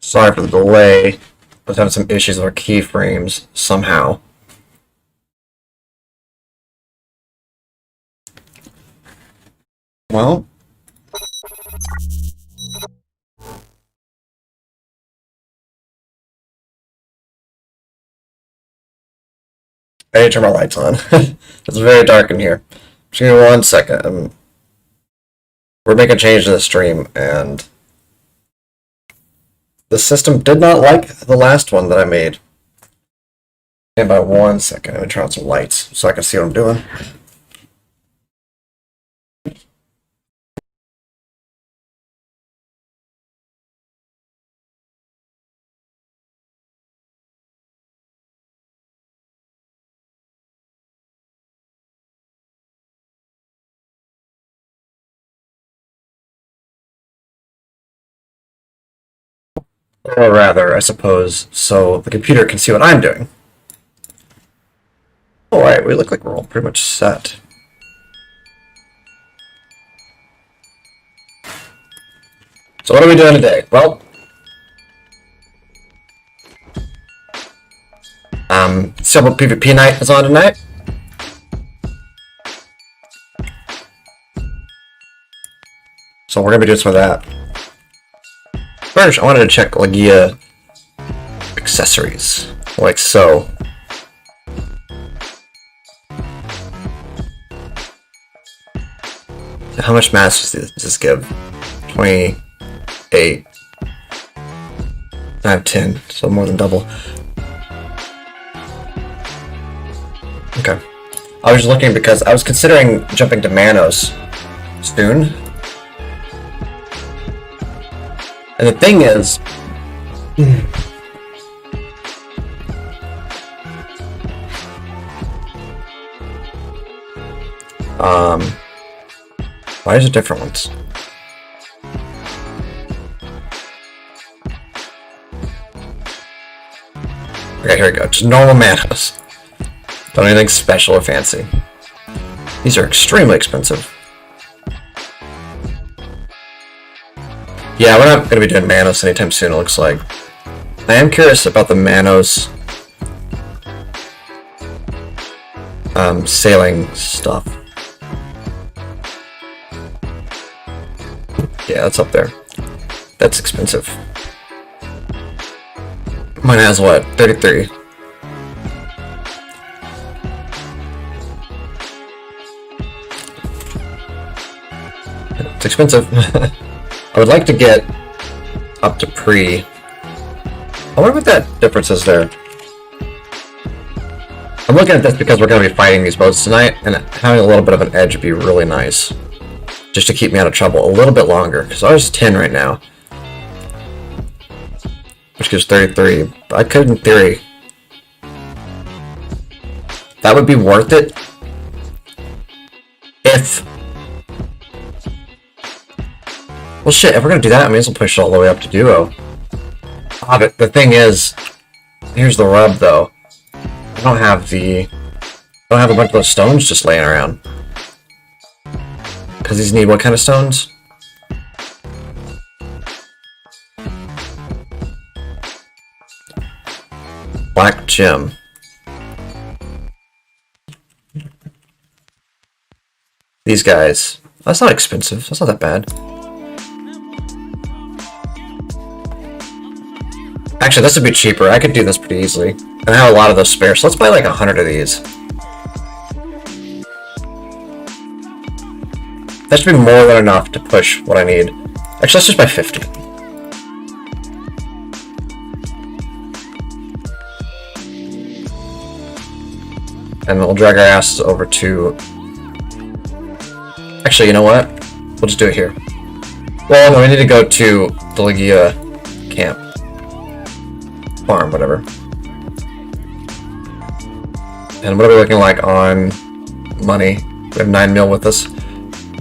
Sorry for the delay. I was having some issues with our keyframes somehow. Well, I need to turn my lights on. It's very dark in here. Just give me 1 second. We're making a change to the stream, and the system did not like the last one that I made. And by 1 second, I'm gonna turn on some lights so I can see what I'm doing. Or rather, I suppose, so the computer can see what I'm doing. Alright, we look like we're all pretty much set. So what are we doing today? Well, several PvP night is on tonight. So we're gonna be doing some of that. First, I wanted to check Legia accessories, like so. How much mass does this give? 28. I have 10, so more than double. Okay. I was just looking because I was considering jumping to Manos soon. And the thing is, why is it different ones? Okay, here we go. Just normal Manos. Don't anything special or fancy. These are extremely expensive. Yeah, we're not going to be doing Manos anytime soon, it looks like. I am curious about the Manos sailing stuff. Yeah, that's up there. That's expensive. Mine has what? 33. It's expensive. I would like to get up to pre. I wonder what that difference is there. I'm looking at this because we're going to be fighting these boats tonight, and having a little bit of an edge would be really nice. Just to keep me out of trouble a little bit longer, because I was 10 right now. Which gives 33. I could, in theory. That would be worth it. If... Well shit, if we're gonna do that, I may as well push it all the way up to duo. Ah, but the thing is... Here's the rub, though. I don't have a bunch of those stones just laying around. Because these need what kind of stones? Black gem. These guys. That's not expensive. That's not that bad. Actually, this would be cheaper. I could do this pretty easily. And I have a lot of those spare, so let's buy like 100 of these. That should be more than enough to push what I need. Actually, let's just buy 50. And we'll drag our asses over to... Actually, you know what? We'll just do it here. Well, no, we need to go to the Legia camp. Farm, whatever. And what are we looking like on money? We have 9 mil with us.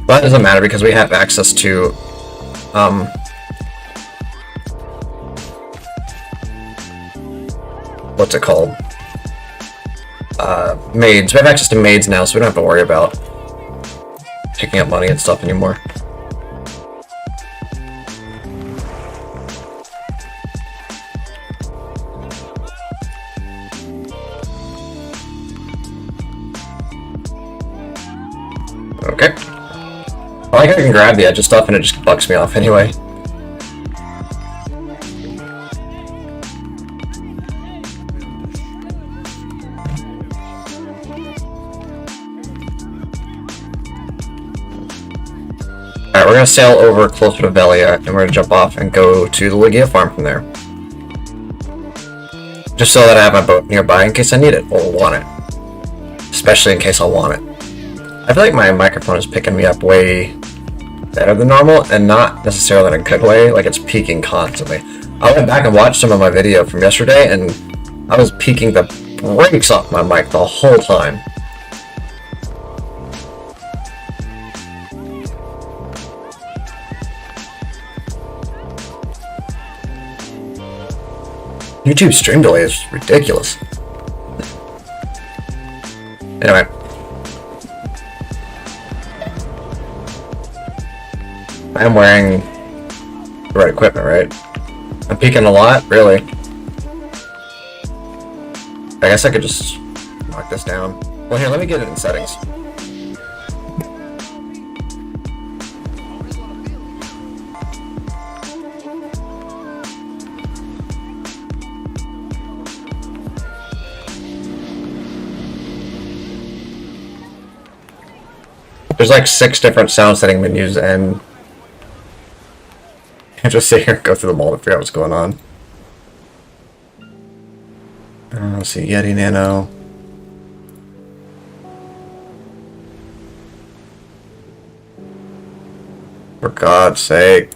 But it doesn't matter because we have access to what's it called? Maids. We have access to maids now, so we don't have to worry about picking up money and stuff anymore. like I can grab the edge of stuff and it just bugs me off anyway. Alright, we're gonna sail over closer to Velia, and we're gonna jump off and go to the Legia farm from there. Just so that I have my boat nearby in case I need it, or want it. Especially in case I want it. I feel like my microphone is picking me up way better than normal, and not necessarily in a good way, like it's peaking constantly. I went back and watched some of my video from yesterday, and I was peaking the brakes off my mic the whole time. YouTube stream delay is ridiculous. Anyway. I am wearing the right equipment, right? I'm peeking a lot? Really? I guess I could just knock this down. Well, here, let me get it in settings. There's like 6 different sound setting menus, and I just sit here and go through them all to figure out what's going on. Let's see, Yeti Nano. For God's sake.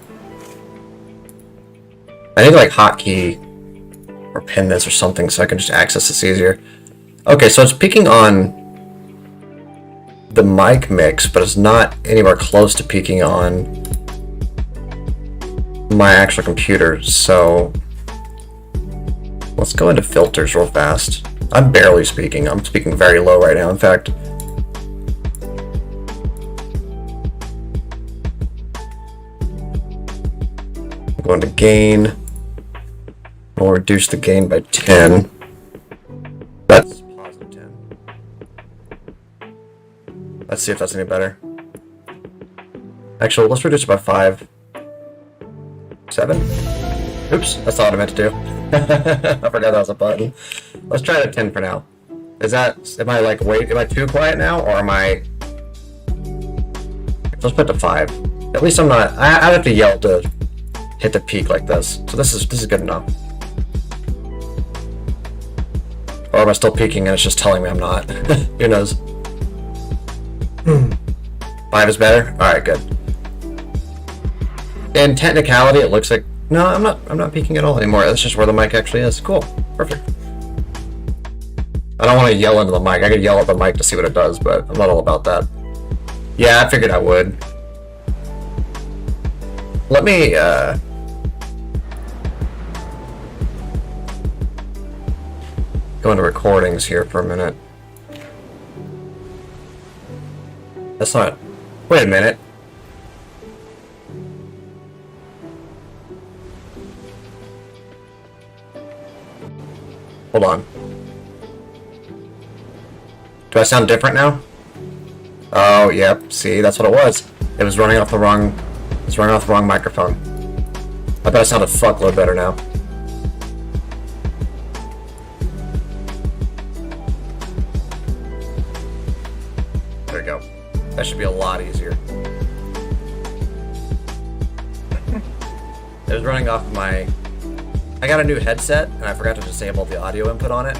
I need to like hotkey or pin this or something so I can just access this easier. Okay, so it's peaking on the mic mix, but it's not anywhere close to peaking on my actual computer, so let's go into filters real fast. I'm barely speaking. I'm speaking very low right now, in fact. I'm going to gain. We'll reduce the gain by 10. That's positive 10. Let's see if that's any better. Actually, let's reduce it by 5. 7? Oops, that's not what I meant to do. I forgot that was a button. Let's try it at 10 for now. Is that, am I too quiet now, or am I... Let's put it to 5. At least I'm not, I'd have to yell to hit the peak like this. So this is good enough. Or am I still peaking and it's just telling me I'm not? Who knows? 5 is better? Alright, good. In technicality, it looks like... No, I'm not peaking at all anymore. That's just where the mic actually is. Cool. Perfect. I don't want to yell into the mic. I could yell at the mic to see what it does, but I'm not all about that. Yeah, I figured I would. Let me, go into recordings here for a minute. That's not... Wait a minute. Hold on. Do I sound different now? Oh, yep. See, that's what it was. It was running off the wrong... It's running off the wrong microphone. I bet I sound a fuckload better now. There we go. That should be a lot easier. It was running off my... I got a new headset, and I forgot to disable the audio input on it.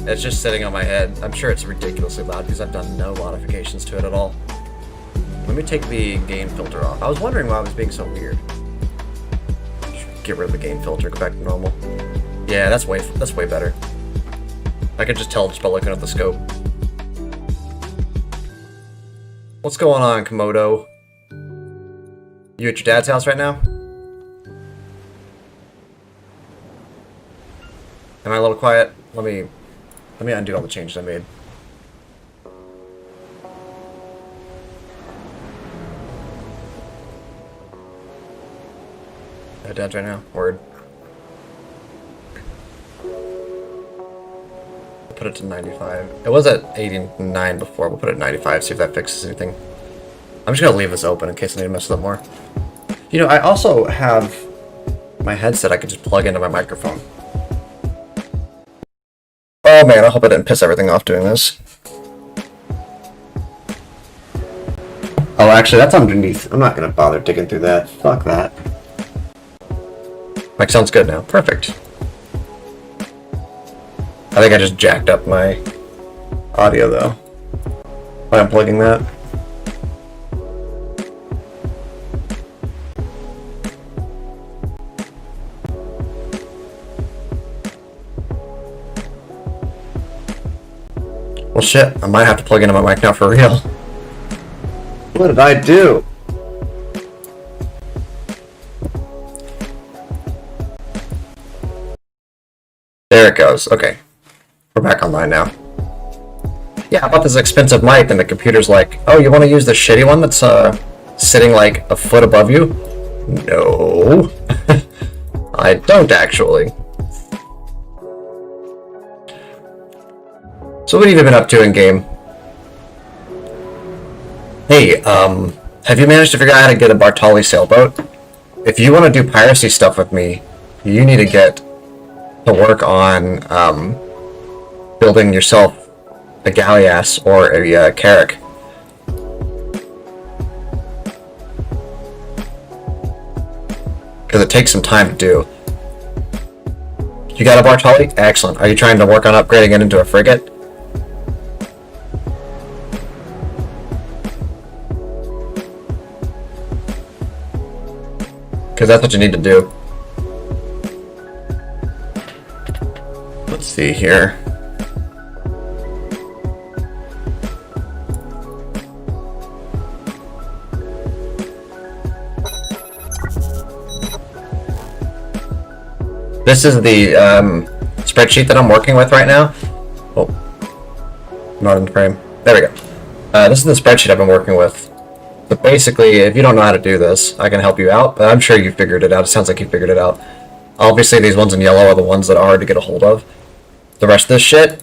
It's just sitting on my head. I'm sure it's ridiculously loud because I've done no modifications to it at all. Let me take the gain filter off. I was wondering why I was being so weird. Get rid of the gain filter, go back to normal. Yeah, that's way better. I could just tell just by looking at the scope. What's going on, Komodo? You at your dad's house right now? Am I a little quiet? Let me undo all the changes I made. At dad's right now. Word. I'll put it to 95. It was at 89 before. We'll put it at 95. See if that fixes anything. I'm just gonna leave this open in case I need to mess with it more. You know, I also have my headset I could just plug into my microphone. Oh man, I hope I didn't piss everything off doing this. Oh, actually, that's underneath. I'm not gonna bother digging through that. Fuck that. Mic sounds good now. Perfect. I think I just jacked up my audio though by unplugging that. Well shit, I might have to plug into my mic now for real. What did I do? There it goes. Okay. We're back online now. Yeah, I bought this expensive mic and the computer's like, oh, you want to use the shitty one that's sitting like a foot above you? No. I don't actually. So what have you been up to in game? Hey, have you managed to figure out how to get a Bartali sailboat? If you want to do piracy stuff with me, you need to get to work on building yourself a galleass or a carrack. Because it takes some time to do. You got a Bartali? Excellent. Are you trying to work on upgrading it into a frigate? Because that's what you need to do. Let's see here. This is the spreadsheet that I'm working with right now. Oh, not in the frame. There we go. This is the spreadsheet I've been working with. But basically, if you don't know how to do this, I can help you out, but I'm sure you figured it out. It sounds like you figured it out. Obviously, these ones in yellow are the ones that are hard to get a hold of. The rest of this shit,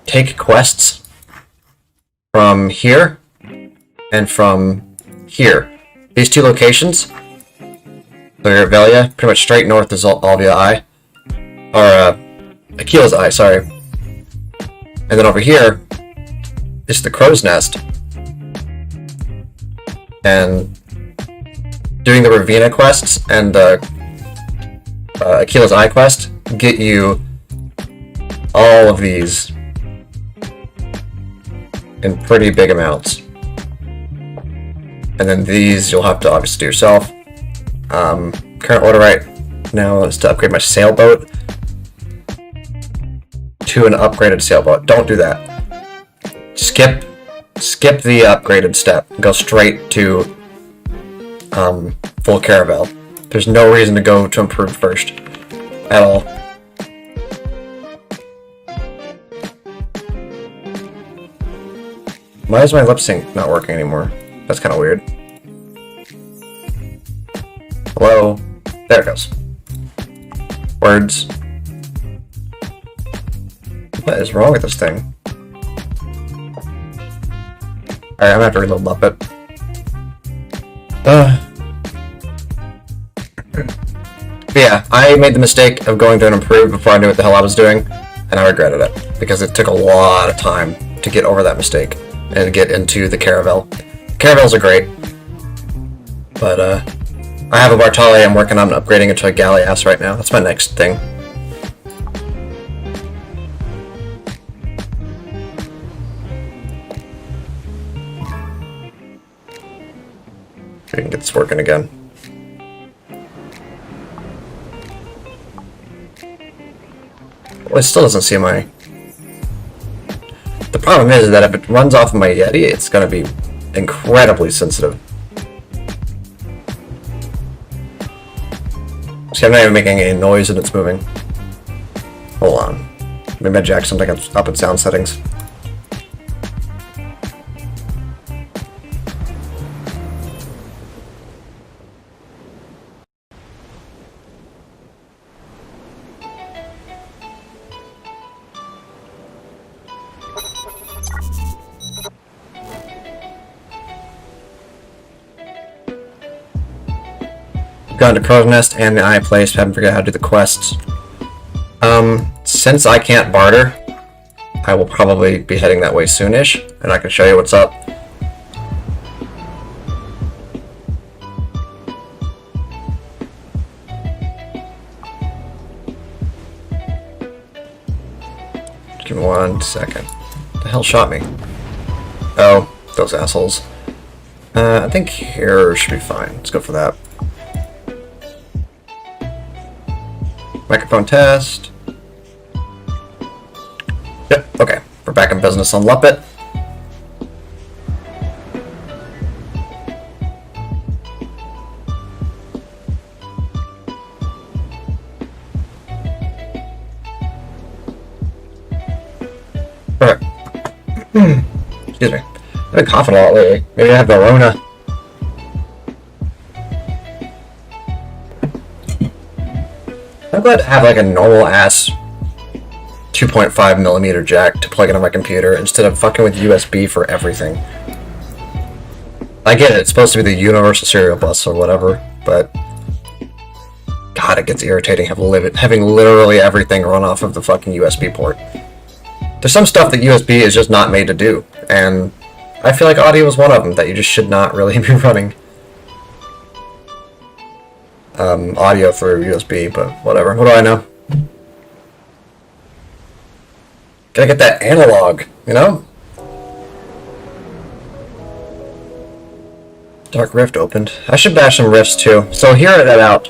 take quests from here and from here. These two locations, so you're at Velia, pretty much straight north is Alvia Eye, or Akila's Eye, sorry. And then over here is the Crow's Nest. And doing the Ravina quests and Akila's Eye quest get you all of these in pretty big amounts. And then these you'll have to obviously do yourself. Current order right now is to upgrade my sailboat to an upgraded sailboat. Don't do that. Skip the upgraded step. Go straight to full caravel. There's no reason to go to improve first at all. Why is my lip sync not working anymore? That's kind of weird. Hello? There it goes. Words. What is wrong with this thing? Alright, I'm gonna have to reload Muppet. But yeah, I made the mistake of going to an improve before I knew what the hell I was doing, and I regretted it, because it took a lot of time to get over that mistake and get into the Caravel. Caravels are great, but I have a Bartali I'm working on upgrading it to a Galleass right now. That's my next thing. We can get this working again. Well, it still doesn't see my... The problem is that if it runs off of my Yeti, it's going to be incredibly sensitive. See, I'm not even making any noise and it's moving. Hold on. Maybe I jack something up in sound settings. Gone to Crow's Nest and the Eye Place. Haven't figured out how to do the quests. Since I can't barter, I will probably be heading that way soonish, and I can show you what's up. Give me 1 second. The hell shot me? Oh, those assholes. I think here should be fine. Let's go for that. Microphone test. Yep, okay. We're back in business on Luppet. Alright. Excuse me. I've been coughing a lot lately. Maybe I have the Rona. I'm glad to have like a normal ass 2.5mm jack to plug into my computer instead of fucking with USB for everything. I get it, it's supposed to be the universal serial bus or whatever, but God, it gets irritating having literally everything run off of the fucking USB port. There's some stuff that USB is just not made to do, and I feel like audio is one of them that you just should not really be running audio through USB, but whatever. What do I know? Gotta get that analog, you know? Dark Rift opened. I should bash some rifts too. So here at about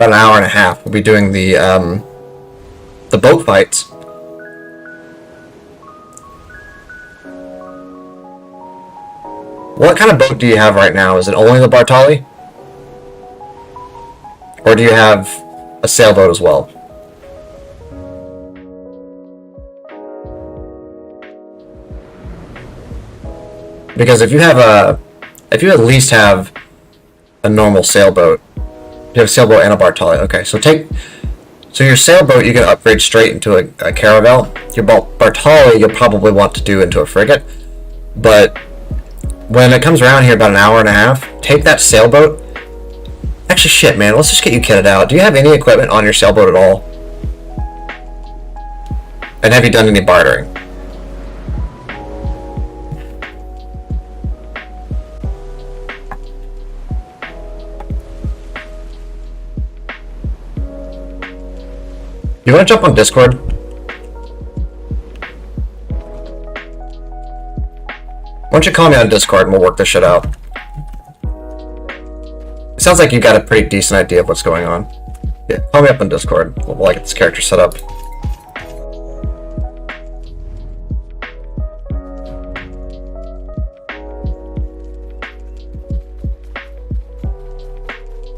an hour and a half, we'll be doing the boat fights. What kind of boat do you have right now? Is it only the Bartali? Or do you have a sailboat as well? Because if you at least have a normal sailboat, you have a sailboat and a Bartali. Okay, so your sailboat you can upgrade straight into a caravel. Your Bartali you'll probably want to do into a frigate, but when it comes around here about an hour and a half, take that sailboat. Actually, shit, man, let's just get you kitted out. Do you have any equipment on your sailboat at all? And have you done any bartering? You want to jump on Discord? Why don't you call me on Discord and we'll work this shit out? It sounds like you got a pretty decent idea of what's going on. Yeah, call me up on Discord. We'll get this character set up.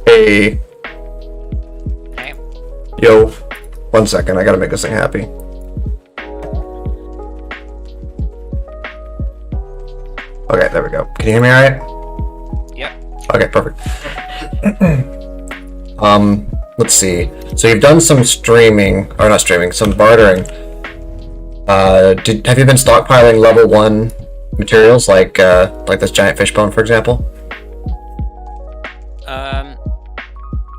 Hey. Hey. Yo. 1 second, I gotta make this thing happy. Okay, there we go. Can you hear me alright? Yep. Okay, perfect. Let's see. So you've done some streaming, or not streaming, some bartering. Have you been stockpiling level 1 materials like this giant fishbone, for example?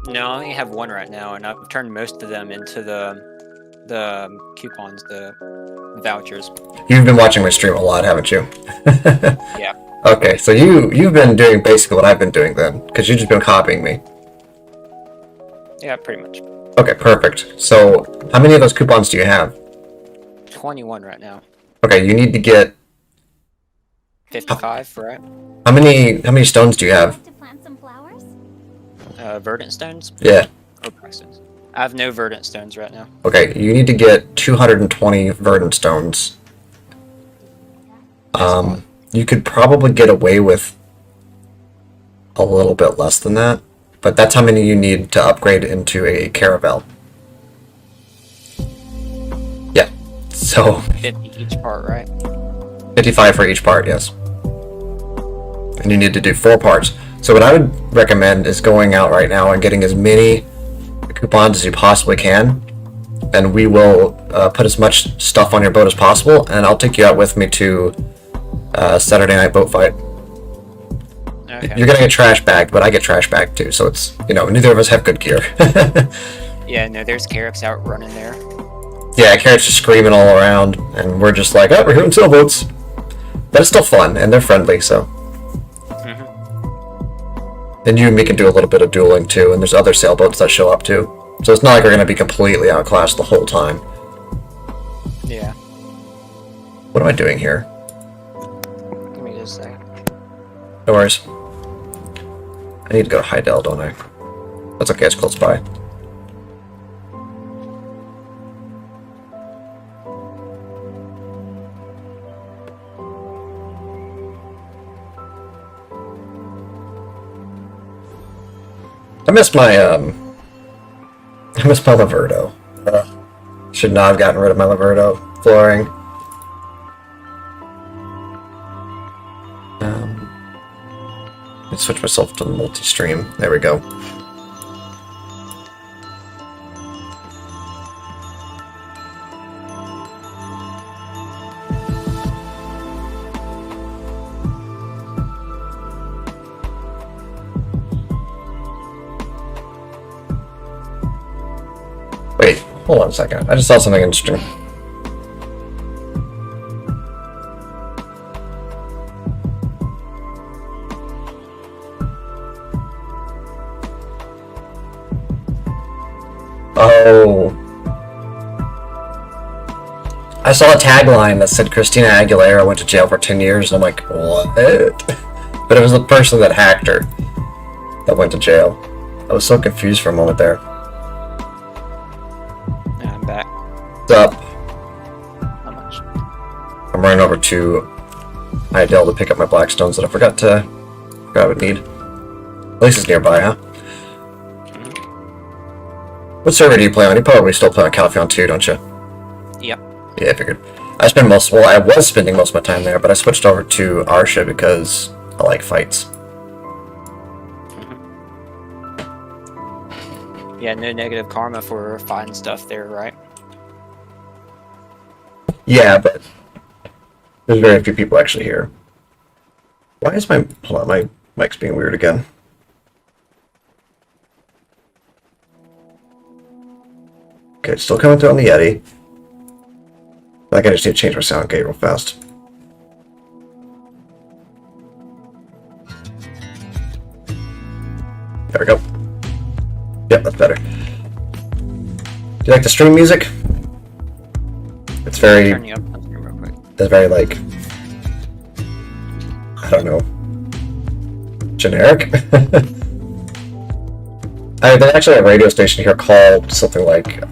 No, I only have one right now, and I've turned most of them into the coupons, the vouchers. You've been watching my stream a lot, haven't you? Yeah. Okay, so you've been doing basically what I've been doing then, because you've just been copying me. Yeah, pretty much. Okay, perfect. So how many of those coupons do you have? 21 right now. Okay, you need to get 55, right? how many stones do you have? To plant some flowers? Verdant stones? Yeah. Or black stones. I have no verdant stones right now. Okay, you need to get 220 verdant stones. You could probably get away with a little bit less than that, but that's how many you need to upgrade into a caravel. Yeah, so 50 each part, right? 55 for each part, yes. And you need to do 4 parts. So what I would recommend is going out right now and getting as many coupons as you possibly can, and we will put as much stuff on your boat as possible, and I'll take you out with me to Saturday night boat fight. Okay. You're getting a trash bag, but I get trash bag too, so it's, you know, neither of us have good gear. Yeah, no, there's Carrots out running there. Yeah, Carrot's just screaming all around, and we're just like, oh, we're hitting sailboats. But it's still fun, and they're friendly, so. Then you and me can do a little bit of dueling too, and there's other sailboats that show up too. So it's not like we're going to be completely outclassed the whole time. Yeah. What am I doing here? Give me just a second. No worries. I need to go to Heidel, don't I? That's okay, it's close by. I missed my Laverdo. Should not have gotten rid of my Laverdo flooring. Let's switch myself to the multi-stream. There we go. Wait, hold on a second. I just saw something interesting. Oh. I saw a tagline that said Christina Aguilera went to jail for 10 years, and I'm like, what? But it was the person that hacked her that went to jail. I was so confused for a moment there. Yeah, I'm back. What's up? How much? I'm running over to Heidel to pick up my blackstones that I forgot I would need. At least it's nearby, huh? What server do you play on? You probably still play on Calpheon 2, don't you? Yep. Yeah, I figured. I was spending most of my time there, but I switched over to Arsha because I like fights. Yeah, no negative karma for finding stuff there, right? Yeah, but there's very few people actually here. Why is my mic's being weird again? Okay, it's still coming through on the Yeti. I think I just need to change my sound gate real fast. There we go. Yep, that's better. Do you like the stream music? It's very... Turn you up on stream real quick. It's very, like... I don't know. Generic? There's actually a radio station here called something like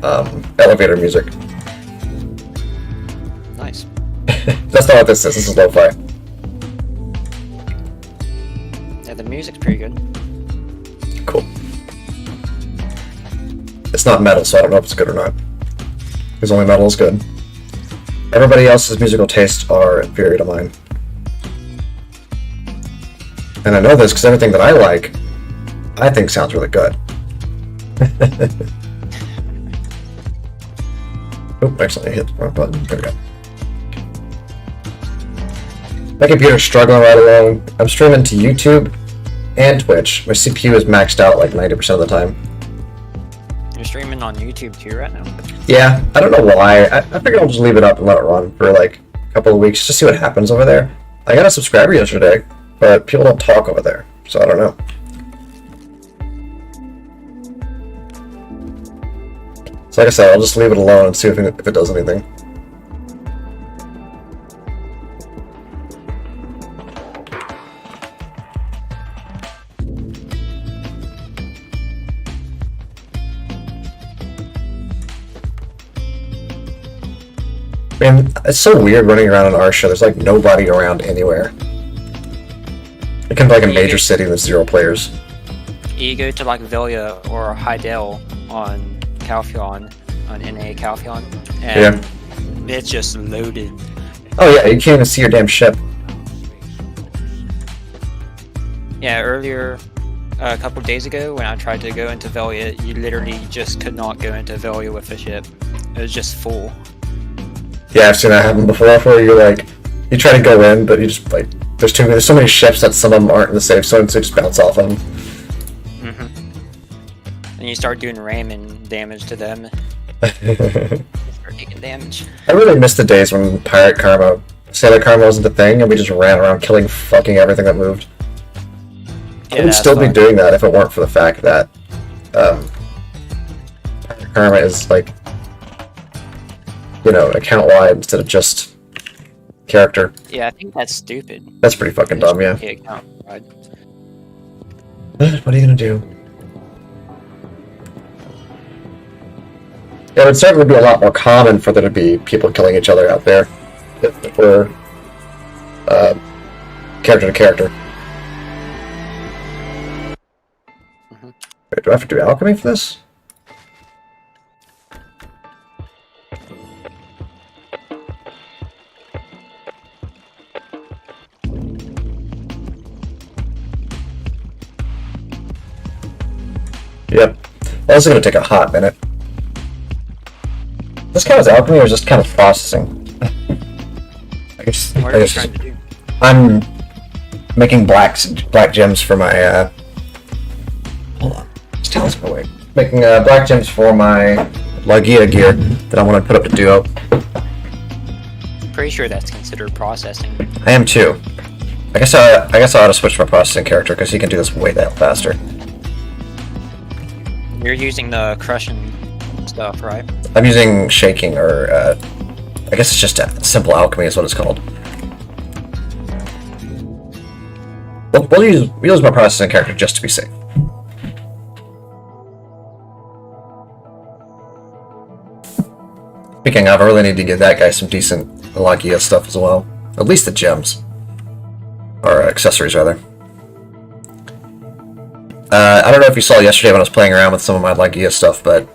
elevator music. Nice. That's not what this is. This is lo-fi. Yeah, the music's pretty good. Cool. It's not metal, so I don't know if it's good or not. Because only metal is good. Everybody else's musical tastes are inferior to mine. And I know this because everything that I like, I think sounds really good. Oh, accidentally hit the wrong button. There we go. My computer's struggling right along. I'm streaming to YouTube and Twitch. My CPU is maxed out like 90% of the time. You're streaming on YouTube too right now? Yeah, I don't know why. I figured I'll just leave it up and let it run for like a couple of weeks just to see what happens over there. I got a subscriber yesterday, but people don't talk over there, so I don't know. So like I said, I'll just leave it alone and see if it does anything. Man, it's so weird running around in Arsha. There's like nobody around anywhere. It can be like a major city with 0 players. You go to like Velia or Heidel on Calpheon, on NA Calpheon, and it's just loaded. Oh yeah, you can't even see your damn ship. Yeah, earlier, a couple days ago, when I tried to go into Velia, you literally just could not go into Velia with the ship. It was just full. Yeah, I've seen that happen before, where you're like, you try to go in, but you just like There's so many ships that some of them aren't in the safe zone, so just bounce off them. And you start doing ramming damage to them. Start taking damage. I really miss the days when Pirate Karma, Sailor Karma wasn't the thing, and we just ran around killing fucking everything that moved. Yeah, I would still be doing that if it weren't for the fact that Pirate Karma is like, you know, account-wide instead of just character. Yeah, I think that's stupid. That's pretty fucking dumb, yeah. Account-wide. What are you gonna do? Yeah, it would certainly be a lot more common for there to be people killing each other out there if we're character to character. Wait, do I have to do alchemy for this? Yep. Well, this is going to take a hot minute. This count as alchemy or is just kind of processing? I guess. What are you trying to do? I'm making black gems for my. Hold on. Just tell us away. Making black gems for my Lagia gear that I want to put up to duo. Pretty sure that's considered processing. I am too. I guess I ought to switch my processing character because he can do this way the hell faster. You're using the crushing stuff, right? I'm using shaking, or I guess it's just simple alchemy is what it's called. We'll use my processing character just to be safe. Speaking of, I really need to give that guy some decent Lagia stuff as well. At least the gems. Or accessories, rather. I don't know if you saw yesterday when I was playing around with some of my Lagia stuff, but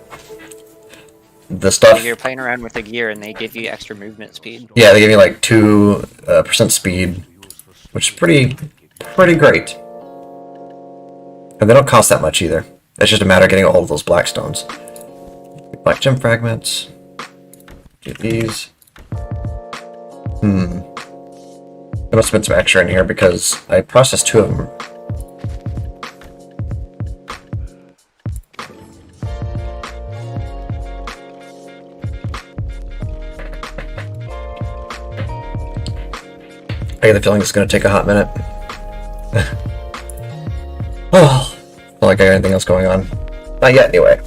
the stuff... You're playing around with the gear and they give you extra movement speed. Yeah, they give me like 2% speed, which is pretty great. And they don't cost that much either. It's just a matter of getting a hold of those black stones. Black gem fragments. Get these. There must have been some extra in here because I processed 2 of them. I get the feeling it's going to take a hot minute. Oh, not like I got anything else going on. Not yet, anyway.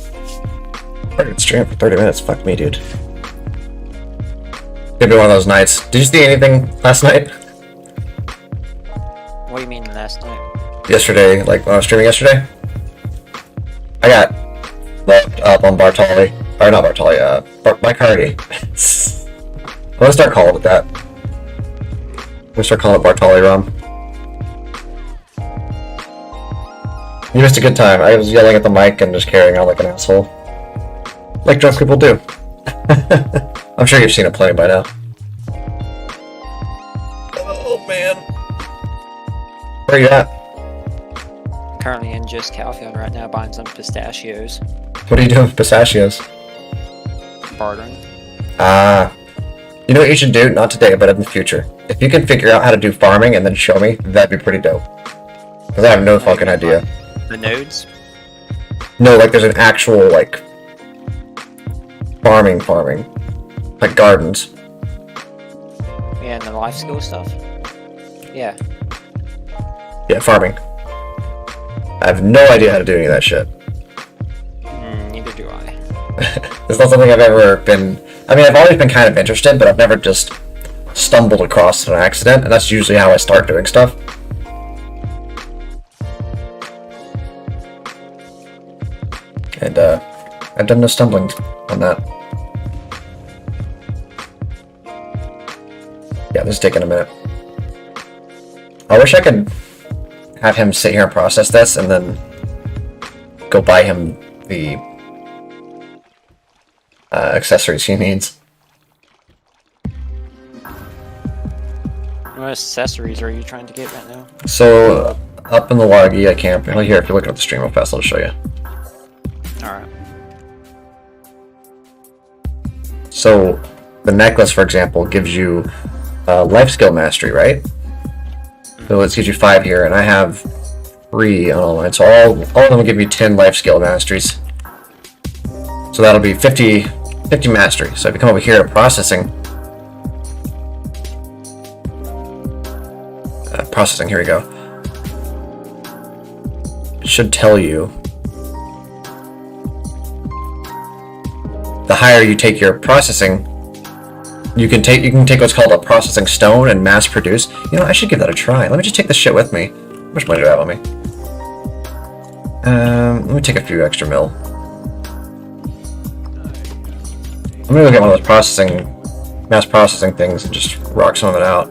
I could stream for 30 minutes. Fuck me, dude. Could be one of those nights. Did you see anything last night? What do you mean last night? Yesterday, like when I was streaming yesterday? I got left up on Bartali. Or not Bartali, Mike Hardy. I'm gonna start calling it that. I'm gonna start calling it Bartali Rum. You missed a good time. I was yelling at the mic and just carrying on like an asshole. Like drunk people do. I'm sure you've seen it plenty by now. Oh man. Where are you at? Currently in just Calfield right now buying some pistachios. What are you doing with pistachios? Bartering. Ah. You know what you should do? Not today, but in the future. If you can figure out how to do farming and then show me, that'd be pretty dope. Because I have no fucking idea. The nodes? No, like there's an actual, like, farming. Like gardens. Yeah, and the life skill stuff? Yeah. Yeah, farming. I have no idea how to do any of that shit. Neither do I. It's not something I've ever been... I mean, I've always been kind of interested, but I've never just stumbled across it on accident, and that's usually how I start doing stuff. And, I've done no stumbling on that. Yeah, this is taking a minute. I wish I could have him sit here and process this, and then go buy him the accessories he needs. What accessories are you trying to get right now? So, up in the Lagia camp, well, here, if you look at the stream real fast, I'll show you. Alright. So, the necklace, for example, gives you life skill mastery, right? So let's get you 5 here, and I have 3 on all mine. So all of them will give you 10 life skill masteries. So that'll be 50 mastery. So if you come over here to processing, here we go. It should tell you the higher you take your processing, you can take what's called a processing stone and mass produce. You know, I should give that a try. Let me just take this shit with me. How much money do I have on me? Let me take a few extra mil. I'm gonna go get one of those mass processing things and just rock some of it out.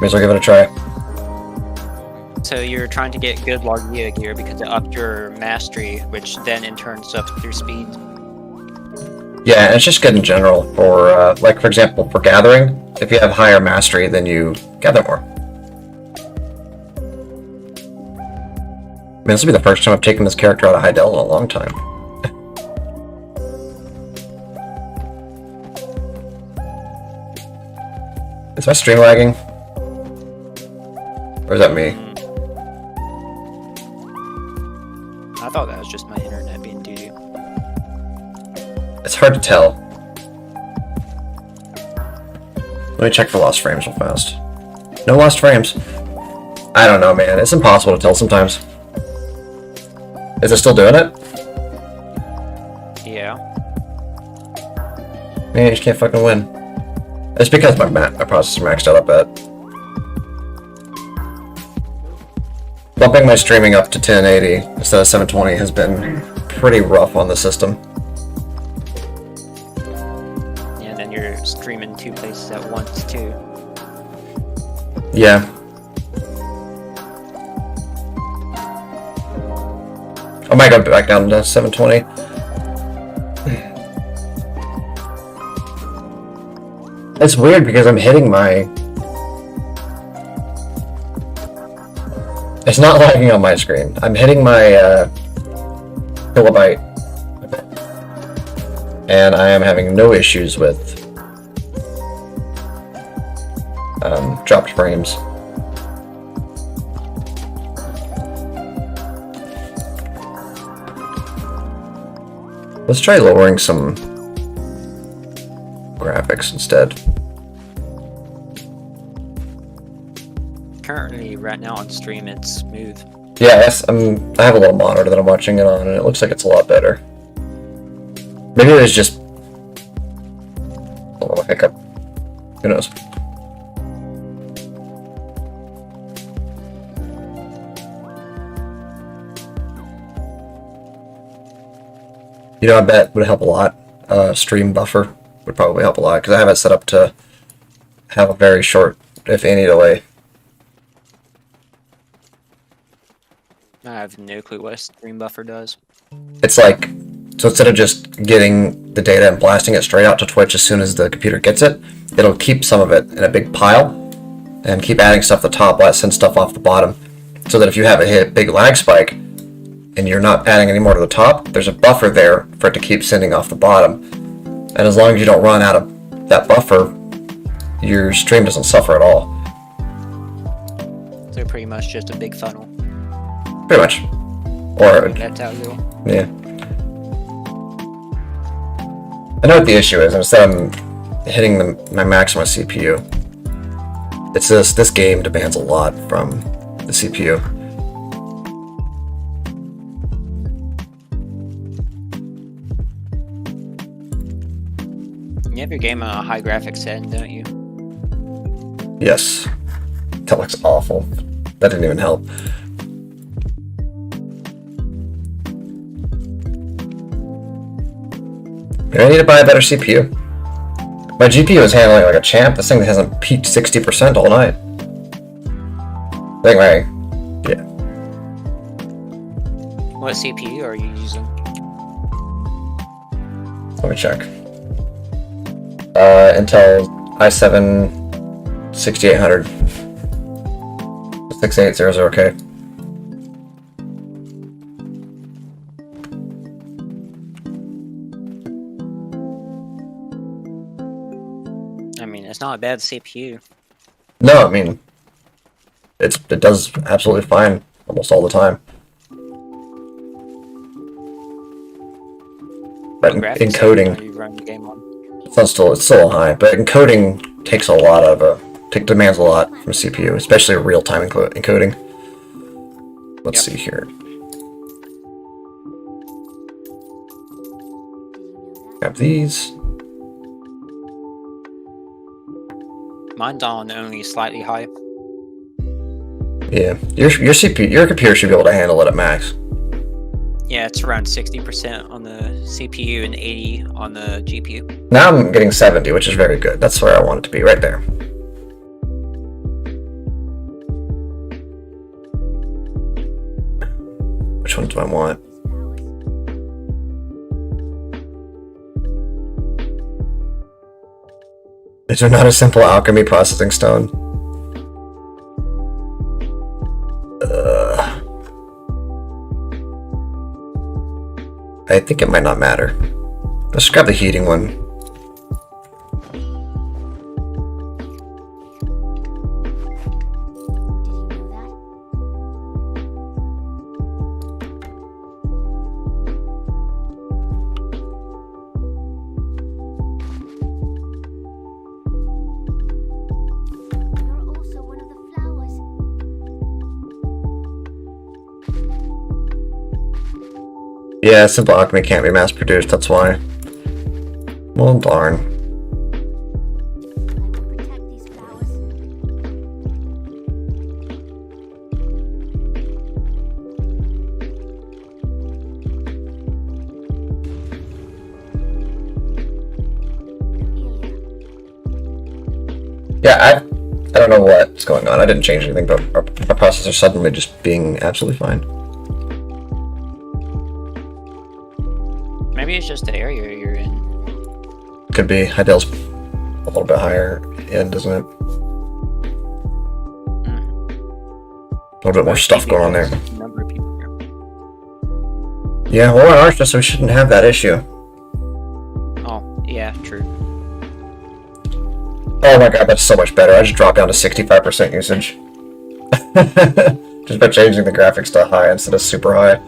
May as well give it a try. So you're trying to get good Logia gear because it upped your mastery, which then in turn ups your speed. Yeah, and it's just good in general for, like, for example, for gathering. If you have higher mastery, then you gather more. I mean, this will be the first time I've taken this character out of Hydaelyn in a long time. Is my stream lagging? Or is that me? I thought that was just my internet being doo-doo. It's hard to tell. Let me check for lost frames real fast. No lost frames. I don't know, man. It's impossible to tell sometimes. Is it still doing it? Yeah. Man, you just can't fucking win. It's because my processor maxed out, I bet. Bumping my streaming up to 1080 instead of 720 has been pretty rough on the system. Yeah, and then you're streaming 2 places at once, too. Yeah. I might go back down to 720. It's weird because I'm hitting my... It's not lagging on my screen. I'm hitting my kilobyte, and I am having no issues with dropped frames. Let's try lowering some graphics instead. Currently, right now on stream, it's smooth. Yeah, I have a little monitor that I'm watching it on, and it looks like it's a lot better. Maybe it was just a little hiccup. Who knows? You know, I bet would help a lot. Stream buffer would probably help a lot, because I have it set up to have a very short, if any, delay. I have no clue what a stream buffer does. It's like, so instead of just getting the data and blasting it straight out to Twitch as soon as the computer gets it, it'll keep some of it in a big pile and keep adding stuff at the top while it sends stuff off the bottom. So that if you have a hit big lag spike and you're not adding any more to the top, there's a buffer there for it to keep sending off the bottom. And as long as you don't run out of that buffer, your stream doesn't suffer at all. So pretty much just a big funnel. Pretty much. Or, That's how you. yeah. I know what the issue is. Instead of hitting my max on my CPU, it's this game demands a lot from the CPU. You have your game on a high graphics setting, don't you? Yes. That looks awful. That didn't even help. I need to buy a better CPU. My GPU is handling like a champ. This thing hasn't peaked 60% all night. I think yeah. What CPU are you using? Let me check. Intel i7 6800 6800K. it's not a bad CPU. No, I mean, it does absolutely fine almost all the time. But What graphics encoding, are you running the game on? it's still high, but encoding takes a lot of demands a lot from CPU, especially real-time encoding. Let's see here. Grab these. Mine's on only slightly high. Yeah, your CPU, your computer should be able to handle it at max. Yeah, it's around 60% on the CPU and 80 on the GPU. Now I'm getting 70, which is very good. That's where I want it to be, right there. Which one do I want? Is there not a simple alchemy processing stone? I think it might not matter. Let's grab the heating one. Yeah, simple alchemy can't be mass produced, that's why. Well, darn. Yeah, I don't know what's going on. I didn't change anything, but our processor suddenly just being absolutely fine. Maybe it's just the area you're in. Could be. Hydel's a little bit higher end, isn't it? A little bit more stuff going on there. Number of people here. Yeah, well, we're Archta, so we shouldn't have that issue. Oh, yeah, true. Oh my god, that's so much better. I just dropped down to 65% usage. Just by changing the graphics to high instead of super high.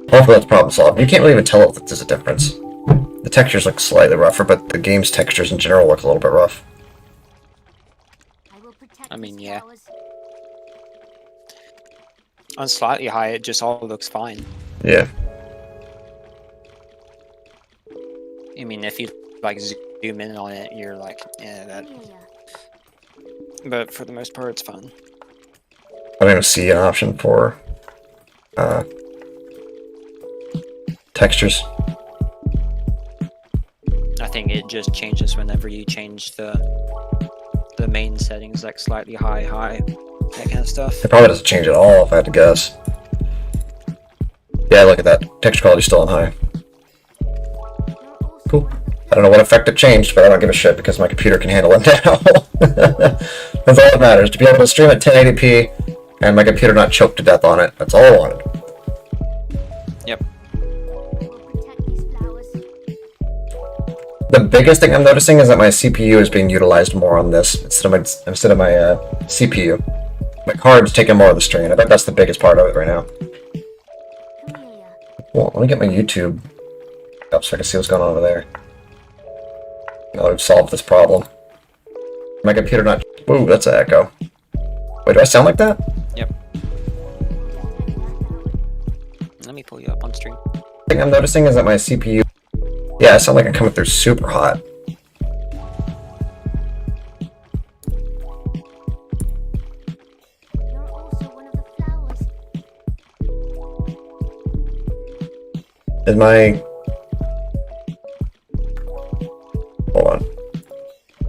Hopefully that's problem solved. You can't really even tell if there's a difference. The textures look slightly rougher, but the game's textures in general look a little bit rough. I mean, yeah. On slightly high, it just all looks fine. Yeah. I mean, if you like zoom in on it, you're like, yeah, that. But for the most part, it's fine. I don't even see an option for textures. I think it just changes whenever you change the main settings, like slightly high, that kind of stuff. It probably doesn't change at all, if I had to guess. Yeah, look at that. Texture quality's still on high. Cool. I don't know what effect it changed, but I don't give a shit because my computer can handle it now. That's all that matters. To be able to stream at 1080p and my computer not choke to death on it. That's all I wanted. Yep. The biggest thing I'm noticing is that my CPU is being utilized more on this instead of my CPU. My card's taking more of the strain. I bet that's the biggest part of it right now. Well, let me get my YouTube up so I can see what's going on over there. Now we've solved this problem. My computer not... Ooh, that's an echo. Wait, do I sound like that? Yep. Let me pull you up on stream. The thing I'm noticing is that my CPU... Yeah, I sound like I'm coming through super hot. Is my... Hold on.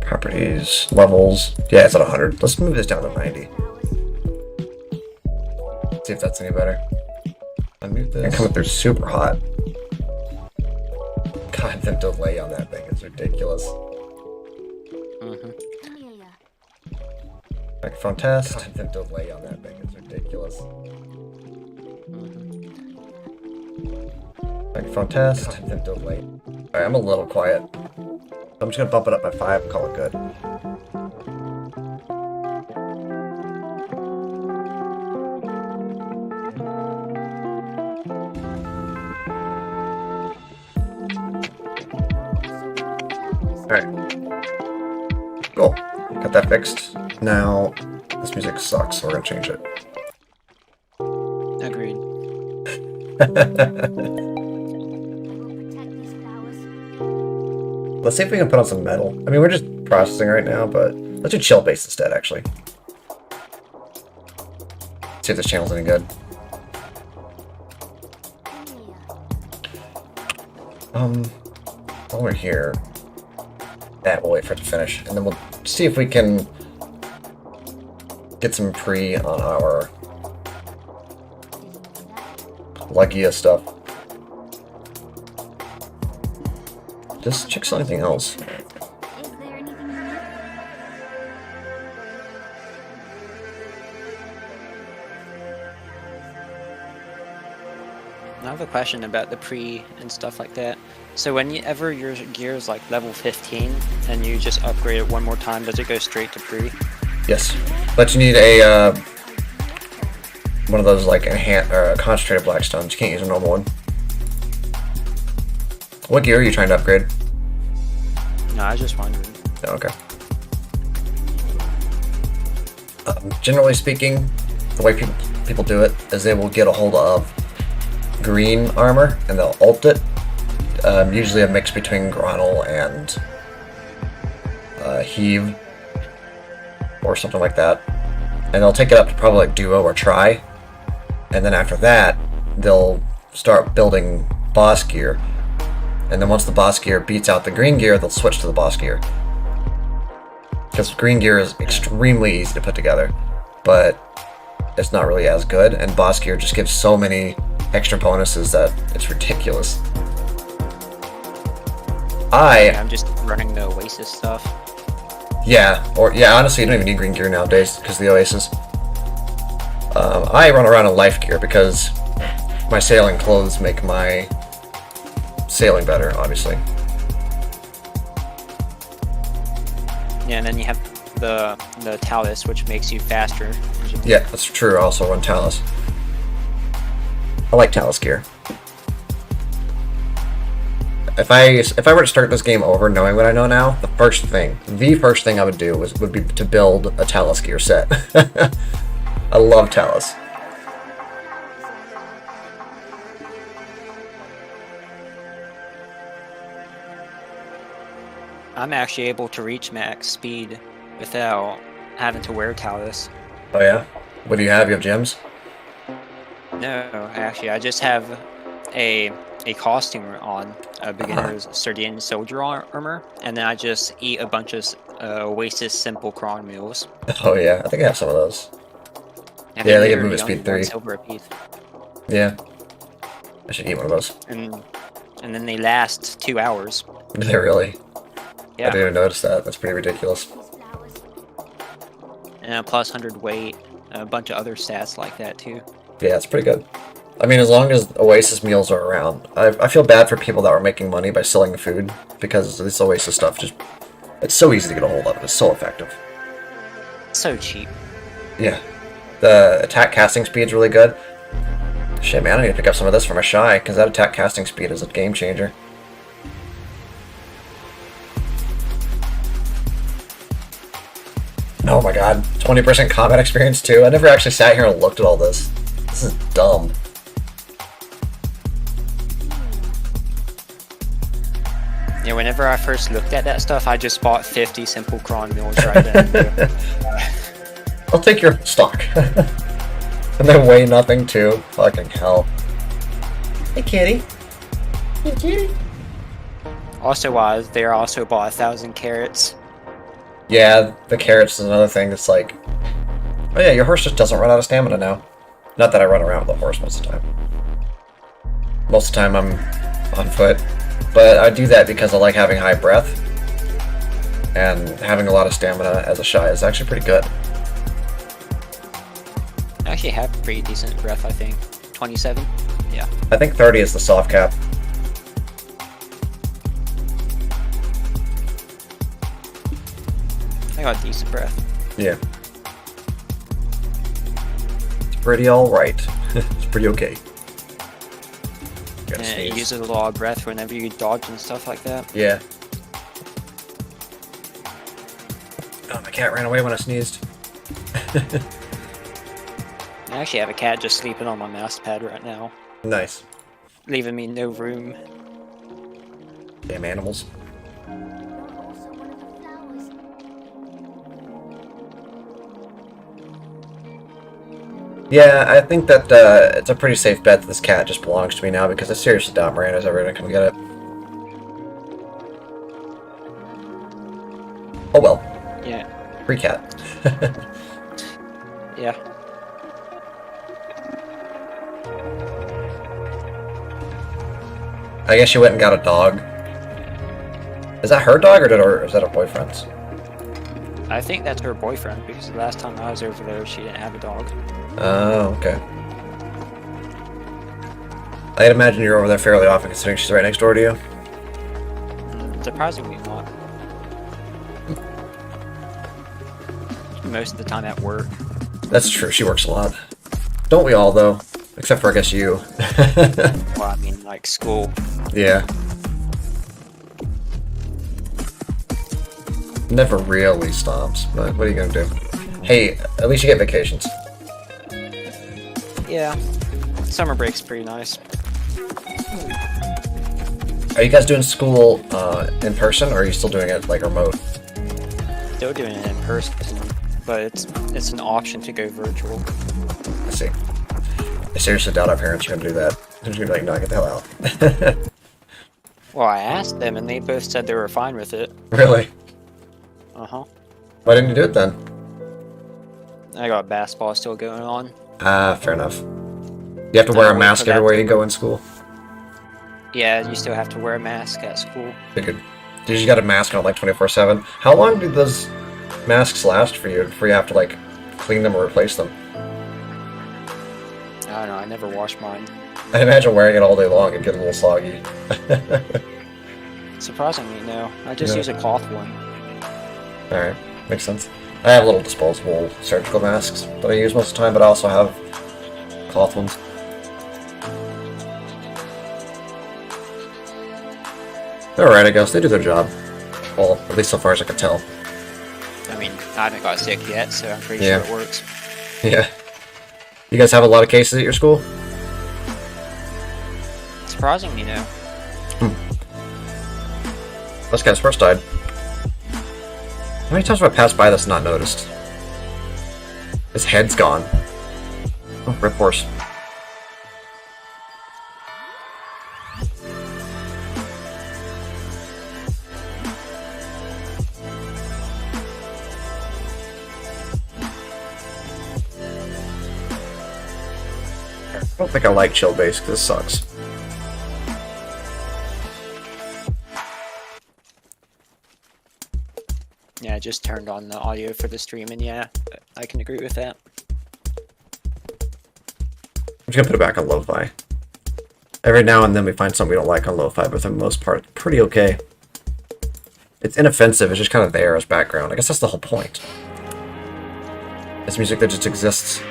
Properties, levels... Yeah, it's at 100. Let's move this down to 90. See if that's any better. Unmute this. I'm coming through super hot. God, the delay on that thing is ridiculous. Microphone test. God, the delay on that thing is ridiculous. Microphone test. God, the delay. Alright, I'm a little quiet. I'm just gonna bump it up by 5 and call it good. Alright. Cool. Got that fixed. Now, this music sucks, so we're gonna change it. Agreed. Let's see if we can put on some metal. I mean, we're just processing right now, but let's do chill bass instead, actually. See if this channel's any good. While we're here, we'll wait for it to finish, and then we'll see if we can get some pre on our Legia stuff. Just check something else. I have a question about the pre and stuff like that. So whenever your gear is like level 15 and you just upgrade it one more time, does it go straight to pre? Yes, but you need a one of those like enhanced or concentrated blackstones. You can't use a normal one. What gear are you trying to upgrade? No, I was just wondering. Oh, okay. Generally speaking, the way people do it is they will get a hold of green armor and they'll ult it. Usually a mix between Gronal and Heave or something like that. And they'll take it up to probably like Duo or Try. And then after that, they'll start building boss gear. And then once the boss gear beats out the green gear, they'll switch to the boss gear. Because green gear is extremely easy to put together, but it's not really as good, and boss gear just gives so many extra bonuses that it's ridiculous. I'm just running the Oasis stuff. Honestly, you don't even need green gear nowadays because of the Oasis. I run around in life gear because my sailing clothes make my sailing better, obviously. Yeah, and then you have the Talus, which makes you faster. Yeah, that's true. I also run Talus. I like Talus gear. If I were to start this game over knowing what I know now, the first thing I would do would be to build a Talus gear set. I love Talus. I'm actually able to reach max speed without having to wear Talus. Oh yeah? What do you have? You have gems? No, actually, I just have a costume on, a beginner's Sardian soldier armor, and then I just eat a bunch of Oasis simple cron meals. Oh yeah, I think I have some of those. And Yeah, they they're give movement only speed 3. 1 silver a piece. Yeah. I should eat one of those. And then they last 2 hours. Do they really? I Yeah, didn't even notice that. That's pretty ridiculous. and a plus 100 weight, a bunch of other stats like that too. Yeah, it's pretty good. I mean, as long as Oasis meals are around. I feel bad for people that were making money by selling the food, because this Oasis stuff it's so easy to get a hold of. It's so effective. So cheap. Yeah. The attack casting speed's really good. Shit, man, I need to pick up some of this for my Shy, because that attack casting speed is a game changer. Oh my god, 20% combat experience too? I never actually sat here and looked at all this. This is dumb. Yeah, whenever I first looked at that stuff, I just bought 50 simple cron meals right then. I'll take your stock. And then weigh nothing too. Fucking hell. Hey kitty. Hey kitty. Also, there I also bought 1,000 carrots. Yeah, the carrots is another thing that's like... Oh yeah, your horse just doesn't run out of stamina now. Not that I run around with a horse most of the time. Most of the time I'm on foot. But I do that because I like having high breath. And having a lot of stamina as a Shy is actually pretty good. I actually have pretty decent breath, I think. 27? Yeah. I think 30 is the soft cap. got decent breath. Yeah. It's pretty alright. It's pretty okay. Gotta And it sneeze. uses a lot of breath whenever you dodge and stuff like that. Yeah. Oh, my cat ran away when I sneezed. I actually have a cat just sleeping on my mouse pad right now, Nice. leaving me no room. Damn animals. Yeah, I think that it's a pretty safe bet that this cat just belongs to me now because I seriously doubt Miranda's ever gonna come get it. Oh well. Yeah. Free cat. Yeah. I guess she went and got a dog. Is that her dog or is that her boyfriend's? I think that's her boyfriend because the last time I was over there, she didn't have a dog. Oh, okay. I'd imagine you're over there fairly often considering she's right next door to you. Surprisingly not. Most of the time at work. That's true, she works a lot. Don't we all, though? Except for, I guess, you. Well, I mean, like school. Yeah. Never really stops, but what are you gonna do? Hey, at least you get vacations. Yeah. Summer break's pretty nice. Are you guys doing school in person, or are you still doing it, like, remote? Still doing it in person, but it's an option to go virtual. I see. I seriously doubt our parents are gonna do that. They're just gonna be like, no, get the hell out. Well, I asked them, and they both said they were fine with it. Really? Uh-huh. Why didn't you do it then? I got basketball still going on. Ah, fair enough. You have to wear a wait mask for that everywhere to- you go in school? Yeah, you still have to wear a mask at school. Figured. You just got a mask on like 24/7. How long do those masks last for you before you have to like clean them or replace them? I don't know, I never wash mine. I imagine wearing it all day long and get a little soggy. Surprisingly, no. I just Yeah. use a cloth one. Alright, makes sense. I have little disposable surgical masks that I use most of the time, but I also have cloth ones. They're alright, I guess. They do their job. Well, at least so far as I can tell. I mean, I haven't got sick yet, so I'm pretty Yeah. sure it works. Yeah. You guys have a lot of cases at your school? Surprisingly, no. This guy's first died. How many times have I passed by this and not noticed? His head's gone. Oh, rip horse. I don't think I like chill bass because it sucks. Yeah, I just turned on the audio for the stream, and yeah, I can agree with that. I'm just gonna put it back on lo-fi. Every now and then we find something we don't like on lo-fi, but for the most part, it's pretty okay. It's inoffensive, it's just kind of there as background. I guess that's the whole point. It's music that just exists.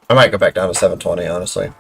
I might go back down to 720, honestly.